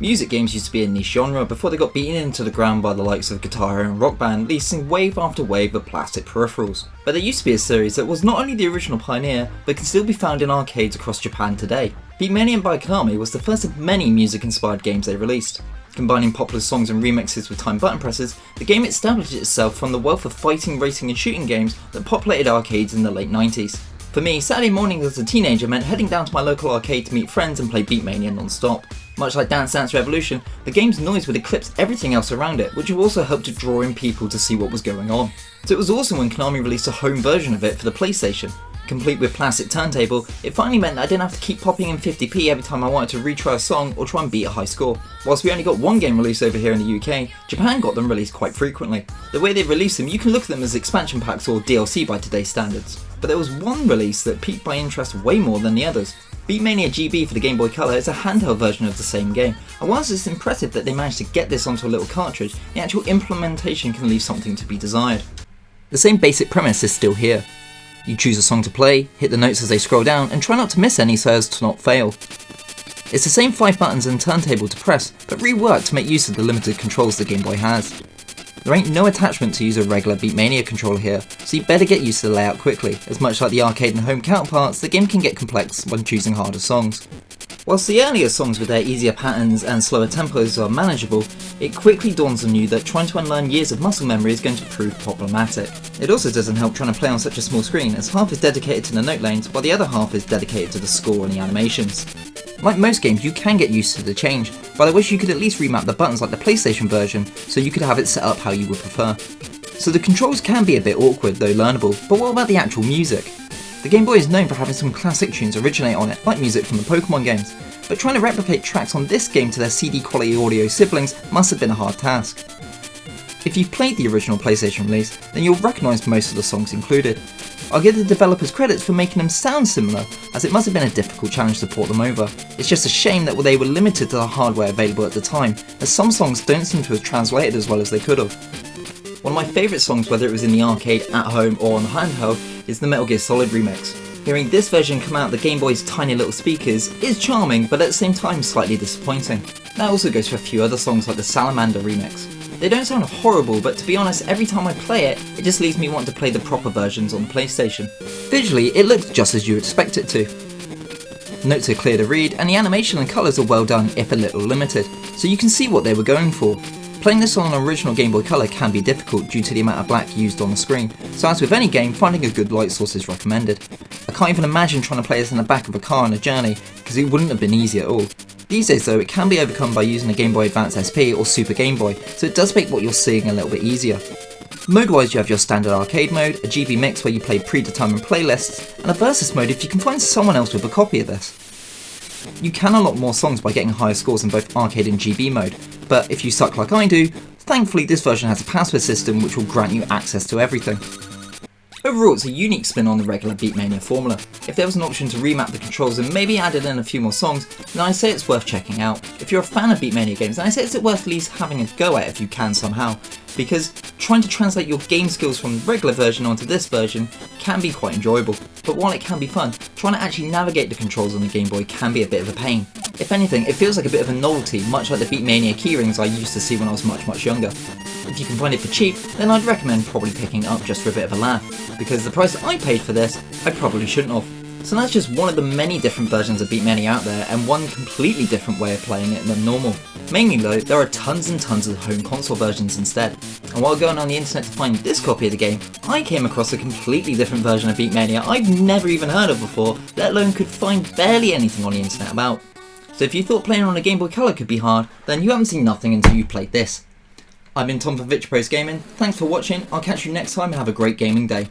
Music games used to be a niche genre before they got beaten into the ground by the likes of Guitar Hero and Rock Band, releasing wave after wave of plastic peripherals. But there used to be a series that was not only the original pioneer, but can still be found in arcades across Japan today. Beatmania by Konami was the first of many music-inspired games they released. Combining popular songs and remixes with timed button presses, the game established itself from the wealth of fighting, racing and shooting games that populated arcades in the late 90s. For me, Saturday mornings as a teenager meant heading down to my local arcade to meet friends and play Beatmania non-stop. Much like Dance Dance Revolution, the game's noise would eclipse everything else around it, which would also help to draw in people to see what was going on. So it was awesome when Konami released a home version of it for the PlayStation. Complete with plastic turntable, it finally meant that I didn't have to keep popping in 50p every time I wanted to retry a song or try and beat a high score. Whilst we only got one game released over here in the UK, Japan got them released quite frequently. The way they released them, you can look at them as expansion packs or DLC by today's standards. But there was one release that piqued my interest way more than the others. Beatmania GB for the Gameboy Colour is a handheld version of the same game, and whilst it's impressive that they managed to get this onto a little cartridge, the actual implementation can leave something to be desired. The same basic premise is still here. You choose a song to play, hit the notes as they scroll down, and try not to miss any so as to not fail. It's the same 5 buttons and turntable to press, but reworked to make use of the limited controls the Game Boy has. There ain't no attachment to use a regular Beatmania controller here, so you better get used to the layout quickly, as much like the arcade and home counterparts, the game can get complex when choosing harder songs. Whilst the earlier songs with their easier patterns and slower tempos are manageable, it quickly dawns on you that trying to unlearn years of muscle memory is going to prove problematic. It also doesn't help trying to play on such a small screen, as half is dedicated to the note lanes while the other half is dedicated to the score and the animations. Like most games, you can get used to the change, but I wish you could at least remap the buttons like the PlayStation version so you could have it set up how you would prefer. So the controls can be a bit awkward though learnable, but what about the actual music? The Game Boy is known for having some classic tunes originate on it, like music from the Pokemon games, but trying to replicate tracks on this game to their CD quality audio siblings must have been a hard task. If you've played the original PlayStation release, then you'll recognise most of the songs included. I'll give the developers credits for making them sound similar, as it must have been a difficult challenge to port them over. It's just a shame that they were limited to the hardware available at the time, as some songs don't seem to have translated as well as they could have. One of my favourite songs, whether it was in the arcade, at home or on the handheld, is the Metal Gear Solid remix. Hearing this version come out of the Game Boy's tiny little speakers is charming, but at the same time slightly disappointing. That also goes for a few other songs like the Salamander remix. They don't sound horrible, but to be honest, every time I play it, it just leaves me wanting to play the proper versions on the PlayStation. Visually, it looks just as you expect it to. Notes are clear to read, and the animation and colours are well done, if a little limited, so you can see what they were going for. Playing this on an original Game Boy Colour can be difficult due to the amount of black used on the screen, so as with any game, finding a good light source is recommended. I can't even imagine trying to play this in the back of a car on a journey, because it wouldn't have been easy at all. These days though, it can be overcome by using a Game Boy Advance SP or Super Game Boy, so it does make what you're seeing a little bit easier. Mode-wise, you have your standard arcade mode, a GB mix where you play predetermined playlists, and a versus mode if you can find someone else with a copy of this. You can unlock more songs by getting higher scores in both arcade and GB mode, but if you suck like I do, thankfully this version has a password system which will grant you access to everything. Overall, it's a unique spin on the regular Beatmania formula. If there was an option to remap the controls and maybe added in a few more songs, then I say it's worth checking out. If you're a fan of Beatmania games, then I say it's worth at least having a go at if you can somehow, because trying to translate your game skills from the regular version onto this version can be quite enjoyable. But while it can be fun, trying to actually navigate the controls on the Game Boy can be a bit of a pain. If anything, it feels like a bit of a novelty, much like the Beatmania keyrings I used to see when I was much younger. If you can find it for cheap, then I'd recommend probably picking it up just for a bit of a laugh, because the price that I paid for this, I probably shouldn't have. So that's just one of the many different versions of Beatmania out there, and one completely different way of playing it than normal. Mainly though, there are tons and tons of home console versions instead. And while going on the internet to find this copy of the game, I came across a completely different version of Beatmania I've never even heard of before, let alone could find barely anything on the internet about. So if you thought playing on a Game Boy Colour could be hard, then you haven't seen nothing until you played this. I've been Tom from VPG Gaming, thanks for watching, I'll catch you next time and have a great gaming day.